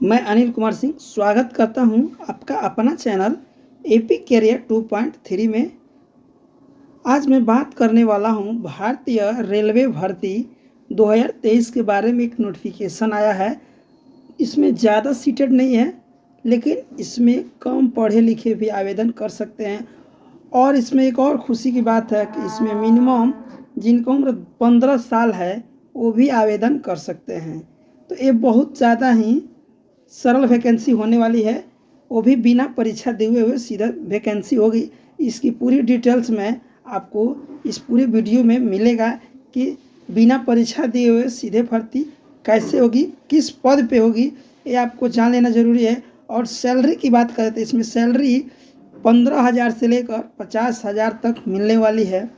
मैं अनिल कुमार सिंह स्वागत करता हूं आपका अपना चैनल एपी कैरियर 2.3 में। आज मैं बात करने वाला हूं भारतीय रेलवे भर्ती 2023 के बारे में। एक नोटिफिकेशन आया है। इसमें ज़्यादा सीटेड नहीं है, लेकिन इसमें कम पढ़े लिखे भी आवेदन कर सकते हैं। और इसमें एक और खुशी की बात है कि इसमें मिनिमम जिनका उम्र 15 साल है वो भी आवेदन कर सकते हैं। तो ये बहुत ज़्यादा ही सरल वैकेंसी होने वाली है, वो भी बिना परीक्षा दिए हुए सीधा वैकेंसी होगी। इसकी पूरी डिटेल्स में आपको इस पूरे वीडियो में मिलेगा कि बिना परीक्षा दिए हुए सीधे भर्ती कैसे होगी, किस पद पे होगी, ये आपको जान लेना ज़रूरी है। और सैलरी की बात करें तो इसमें सैलरी 15,000 से लेकर 50,000 तक मिलने वाली है।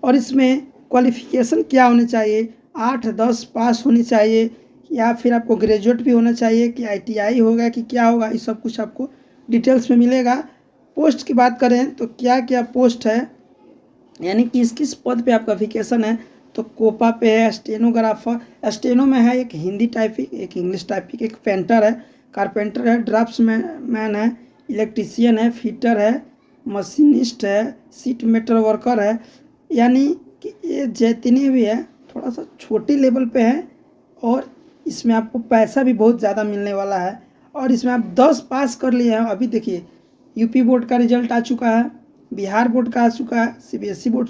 और इसमें क्वालिफ़िकेशन क्या होनी चाहिए, 8-10 पास होनी चाहिए या फिर आपको ग्रेजुएट भी होना चाहिए कि ITI होगा कि क्या होगा, ये सब कुछ आपको डिटेल्स में मिलेगा। पोस्ट की बात करें तो क्या क्या पोस्ट है, यानी किस किस पद पे आपका वेकेशन है, तो कोपा पे है, स्टेनोग्राफर, स्टेनो में है, एक हिंदी टाइपिंग, एक इंग्लिश टाइपिंग, एक पेंटर है, कारपेंटर है, ड्राफ्ट्समैन है, इलेक्ट्रीशियन है, फिटर है, मशीनिस्ट है, सीट मेटल वर्कर है। यानी कि ये जितने भी है थोड़ा सा छोटी लेवल पे है और इसमें आपको पैसा भी बहुत ज़्यादा मिलने वाला है। और इसमें आप 10 पास कर लिए हैं। अभी देखिए यूपी बोर्ड का रिजल्ट आ चुका है, बिहार बोर्ड का आ चुका है, CBSE बोर्ड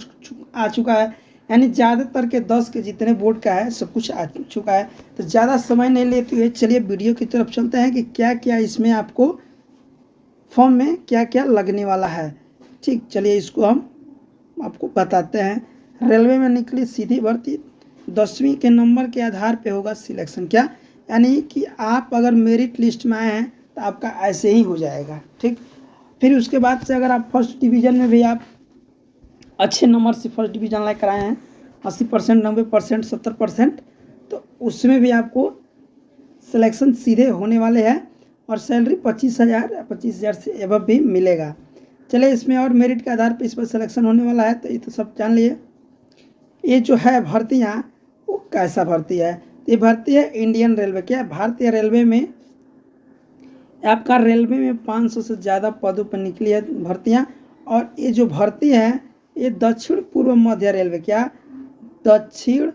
आ चुका है, यानी ज़्यादातर के 10 के जितने बोर्ड का है सब कुछ आ चुका है। तो ज़्यादा समय नहीं लेते हुए चलिए वीडियो की तरफ चलते हैं कि क्या क्या इसमें आपको फॉर्म में क्या क्या लगने वाला है। ठीक, चलिए इसको हम आपको बताते हैं। रेलवे में निकली सीधी भर्ती 10वीं के नंबर के आधार पे होगा सिलेक्शन। क्या, यानी कि आप अगर मेरिट लिस्ट में आए हैं तो आपका ऐसे ही हो जाएगा। ठीक, फिर उसके बाद से अगर आप फर्स्ट डिवीज़न में भी आप अच्छे नंबर से फर्स्ट डिवीज़न लेकर आए हैं, 80%, 90%, 70%, तो उसमें भी आपको सिलेक्शन सीधे होने वाले हैं। और सैलरी 25,000 से एबव भी मिलेगा। चलिए इसमें और मेरिट के आधार पर इस पर सिलेक्शन होने वाला है, तो ये तो सब जान लिए। ये जो है भर्तियाँ वो कैसा भर्ती है, ये भर्ती है इंडियन रेलवे। क्या, भारतीय रेलवे में आपका रेलवे में 500 से ज़्यादा पदों पर निकली है भर्तियाँ। और ये जो भर्ती है ये दक्षिण पूर्व मध्य रेलवे, क्या, दक्षिण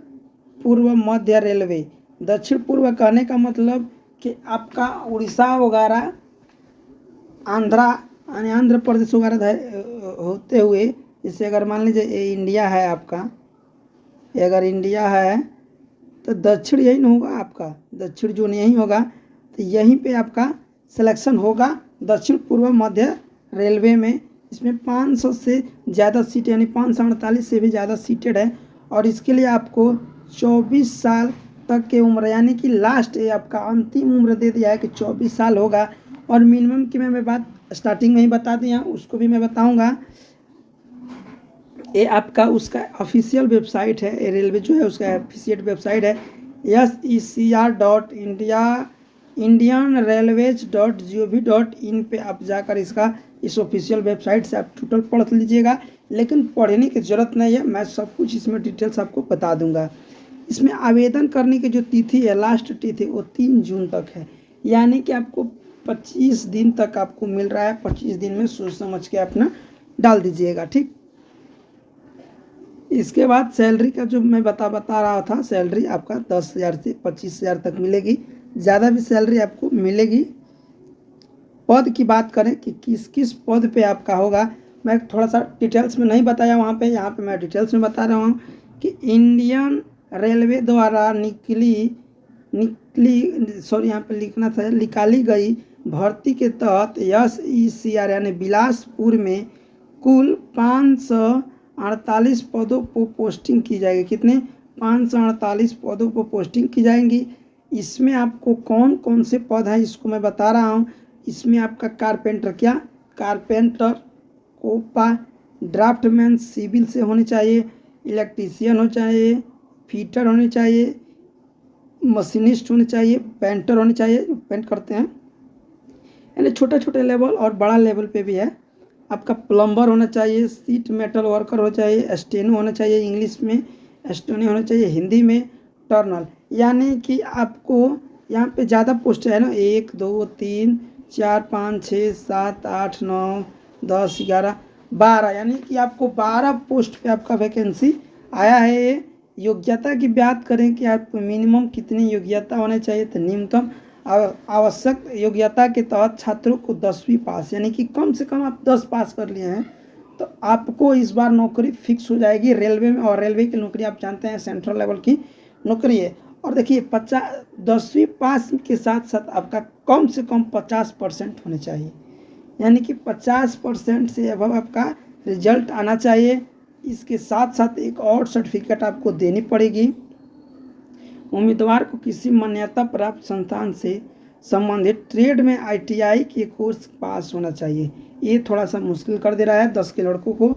पूर्व मध्य रेलवे। दक्षिण पूर्व कहने का मतलब कि आपका उड़ीसा वगैरह, आंध्र प्रदेश वगैरह होते हुए, जैसे अगर मान लीजिए ये इंडिया है आपका, ये अगर इंडिया है तो दक्षिण यही नहीं होगा आपका, दक्षिण जोन यही होगा, तो यहीं पे आपका सिलेक्शन होगा दक्षिण पूर्व मध्य रेलवे में। इसमें 500 से ज़्यादा सीट, यानी 548 से भी ज़्यादा सीटेड है। और इसके लिए आपको 24 साल तक की उम्र, यानी कि लास्ट ये आपका अंतिम उम्र दे दिया है कि 24 साल होगा। और मिनिमम की मैं बात स्टार्टिंग में ही बता दिया, उसको भी मैं बताऊँगा। ये आपका उसका ऑफिशियल वेबसाइट है, ये रेलवे जो है उसका ऑफिशियल वेबसाइट है SECR.indianrailways.gov.in पे आप जाकर इस ऑफिशियल वेबसाइट से आप टोटल पढ़ लीजिएगा। लेकिन पढ़ने की ज़रूरत नहीं है, मैं सब कुछ इसमें डिटेल्स आपको बता दूंगा। इसमें आवेदन करने की जो तिथि है, लास्ट तिथि, वो 3 जून तक है, यानी कि आपको 25 दिन तक आपको मिल रहा है। 25 दिन में सोच समझ के अपना डाल दीजिएगा। ठीक, इसके बाद सैलरी का जो मैं बता रहा था, सैलरी आपका 10,000 से 25,000 तक मिलेगी, ज़्यादा भी सैलरी आपको मिलेगी। पद की बात करें कि किस किस पद पे आपका होगा, मैं थोड़ा सा डिटेल्स में नहीं बताया वहाँ पे, यहाँ पे मैं डिटेल्स में बता रहा हूँ कि इंडियन रेलवे द्वारा यहाँ पे लिखना था, निकाली गई भर्ती के तहत SECR यानी बिलासपुर में कुल 548 पदों पर पोस्टिंग की जाएगी। कितने, 548 पदों पर पोस्टिंग की जाएंगी। इसमें आपको कौन कौन से पद हैं इसको मैं बता रहा हूँ। इसमें आपका कारपेंटर, क्या, कारपेंटर, कोपा, ड्राफ्टमैन सिविल से होने चाहिए, इलेक्ट्रीशियन होना चाहिए, फिटर होने चाहिए, मशीनिस्ट होने चाहिए, पेंटर होने चाहिए, पेंट करते हैं, यानी छोटे छोटे लेवल और बड़ा लेवल पे भी है। आपका प्लम्बर होना चाहिए, सीट मेटल वर्कर होना चाहिए, स्टेनो होना चाहिए, इंग्लिश में स्टेनो होना चाहिए, हिंदी में टर्नल। यानी कि आपको यहाँ पे ज़्यादा पोस्ट है ना, 1 2 3 4 5 6 7 8 9 10 11 12, यानी कि आपको 12 पोस्ट पे आपका वैकेंसी आया है। ये योग्यता की बात करें कि आप मिनिमम कितनी योग्यता होनी चाहिए, तो न्यूनतम आवश्यक योग्यता के तहत छात्रों को 10वीं पास, यानी कि कम से कम आप 10 पास कर लिए हैं तो आपको इस बार नौकरी फिक्स हो जाएगी रेलवे में। और रेलवे की नौकरी आप जानते हैं सेंट्रल लेवल की नौकरी है। और देखिए 10वीं पास के साथ साथ आपका कम से कम 50% होने चाहिए, यानी कि 50% से अब आपका रिजल्ट आना चाहिए। इसके साथ साथ एक और सर्टिफिकेट आपको देनी पड़ेगी। उम्मीदवार को किसी मान्यता प्राप्त संस्थान से संबंधित ट्रेड में ITI के कोर्स पास होना चाहिए। ये थोड़ा सा मुश्किल कर दे रहा है 10 के लड़कों को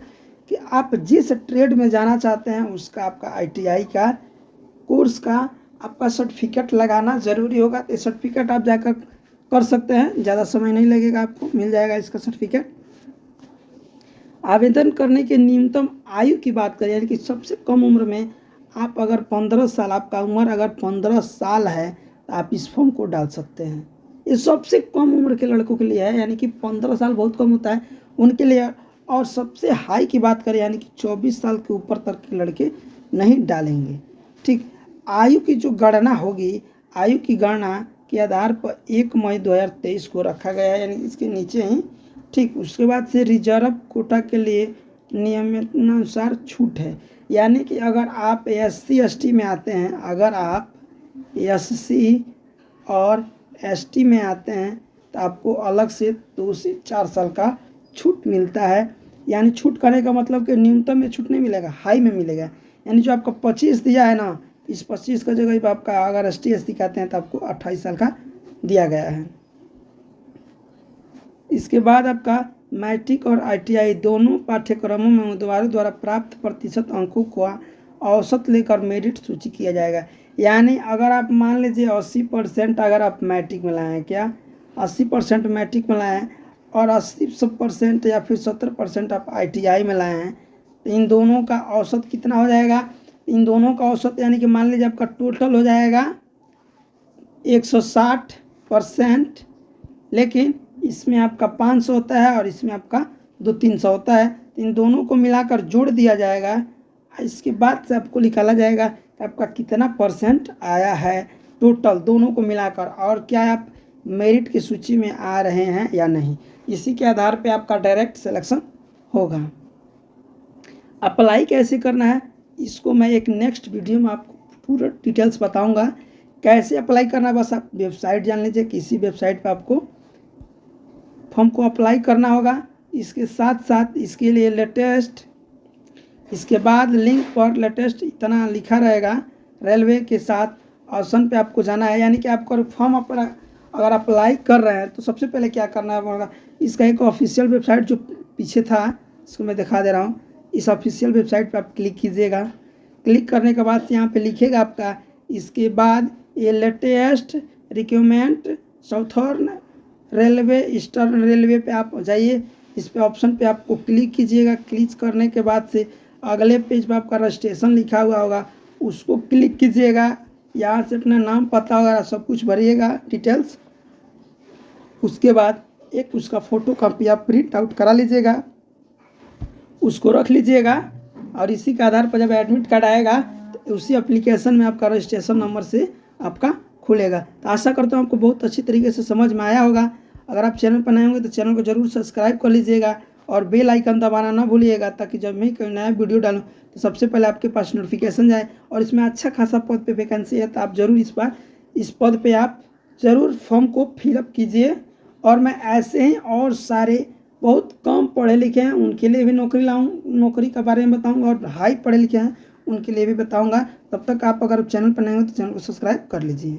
कि आप जिस ट्रेड में जाना चाहते हैं उसका आपका ITI का कोर्स का आपका सर्टिफिकेट लगाना ज़रूरी होगा। तो सर्टिफिकेट आप जाकर कर सकते हैं, ज़्यादा समय नहीं लगेगा, आपको मिल जाएगा इसका सर्टिफिकेट। आवेदन करने के न्यूनतम आयु की बात करें, यानी कि सबसे कम उम्र में आप अगर 15 साल, आपका उम्र अगर 15 साल है तो आप इस फॉर्म को डाल सकते हैं। ये सबसे कम उम्र के लड़कों के लिए है, यानी कि 15 साल बहुत कम होता है उनके लिए। और सबसे हाई की बात करें, यानी कि 24 साल के ऊपर तक के लड़के नहीं डालेंगे। ठीक, आयु की जो गणना होगी, आयु की गणना के आधार पर 1 मई 2023 को रखा गया है, यानी इसके नीचे ही। ठीक, उसके बाद से रिजर्व कोटा के लिए नियमानुसार छूट है, यानी कि अगर आप SC ST में आते हैं, अगर आप SC और ST में आते हैं तो आपको अलग से 2 से 4 साल का छूट मिलता है। यानी छूट करने का मतलब कि न्यूनतम में छूट नहीं मिलेगा, हाई में मिलेगा। यानी जो आपका 25 दिया है ना, इस 25 का जगह आपका अगर ST SC कहते हैं तो आपको 28 साल का दिया गया है। इसके बाद आपका मैट्रिक और ITI दोनों पाठ्यक्रमों में उम्मीदवारों द्वारा प्राप्त प्रतिशत अंकों को औसत लेकर मेरिट सूची किया जाएगा। यानी अगर आप मान लीजिए 80% अगर आप मैट्रिक में लाए हैं, क्या 80% मैट्रिक में लाए हैं और 80% या फिर 70% आप ITI में लाए हैं, तो इन दोनों का औसत कितना हो जाएगा? इन दोनों का औसत यानी कि मान लीजिए आपका टोटल हो जाएगा 160%, लेकिन इसमें आपका 500 होता है और इसमें आपका 200-300 होता है। इन दोनों को मिलाकर जोड़ दिया जाएगा। इसके बाद से आपको निकाला जाएगा कि आपका कितना % आया है टोटल दोनों को मिलाकर, और क्या आप मेरिट की सूची में आ रहे हैं या नहीं। इसी के आधार पे आपका डायरेक्ट सिलेक्शन होगा। अप्लाई कैसे करना है इसको मैं एक नेक्स्ट वीडियो में आपको पूरा डिटेल्स बताऊंगा कैसे अप्लाई करना है। बस आप वेबसाइट जान लीजिए, किसी वेबसाइट पे आपको फॉर्म को अप्लाई करना होगा। इसके साथ साथ इसके लिए लेटेस्ट, इसके बाद लिंक पर लेटेस्ट इतना लिखा रहेगा रेलवे के साथ, ऑप्शन पे आपको जाना है। यानी कि आपको फॉर्म अगर अप्लाई कर रहे हैं तो सबसे पहले क्या करना होगा, इसका एक ऑफिशियल वेबसाइट जो पीछे था इसको मैं दिखा दे रहा हूँ। इस ऑफिशियल वेबसाइट पे आप क्लिक कीजिएगा। क्लिक करने के बाद यहाँ पे लिखेगा आपका, इसके बाद ये latest recruitment southern railway eastern railway पे आप जाइए। इस पे ऑप्शन पे आपको क्लिक कीजिएगा। क्लिक करने के बाद से अगले पेज पे आपका रजिस्ट्रेशन लिखा हुआ होगा, उसको क्लिक कीजिएगा। यहाँ से अपना नाम पता वगैरह सब कुछ भरिएगा डिटेल्स। उसके बाद एक उसका फ़ोटो कॉपी आप प्रिंट आउट करा लीजिएगा, उसको रख लीजिएगा। और इसी के आधार पर जब एडमिट कार्ड आएगा तो उसी एप्लीकेशन में आपका रजिस्ट्रेशन नंबर से आपका खुलेगा। तो आशा करता हूँ आपको बहुत अच्छी तरीके से समझ में आया होगा। अगर आप चैनल पर नए होंगे तो चैनल को जरूर सब्सक्राइब कर लीजिएगा और बेल आइकन दबाना ना भूलिएगा, ताकि जब मैं कोई नया वीडियो डालूँ तो सबसे पहले आपके पास नोटिफिकेशन जाए। और इसमें अच्छा खासा पद पे वैकेंसी है, तो आप ज़रूर इस पद पे आप ज़रूर फॉर्म को फिलअप कीजिए। और मैं ऐसे ही और सारे बहुत कम पढ़े लिखे हैं उनके लिए भी नौकरी के बारे में बताऊँगा, और हाई पढ़े लिखे हैं उनके लिए भी बताऊँगा। तब तक आप अगर चैनल पर नए हो तो चैनल को सब्सक्राइब कर लीजिए।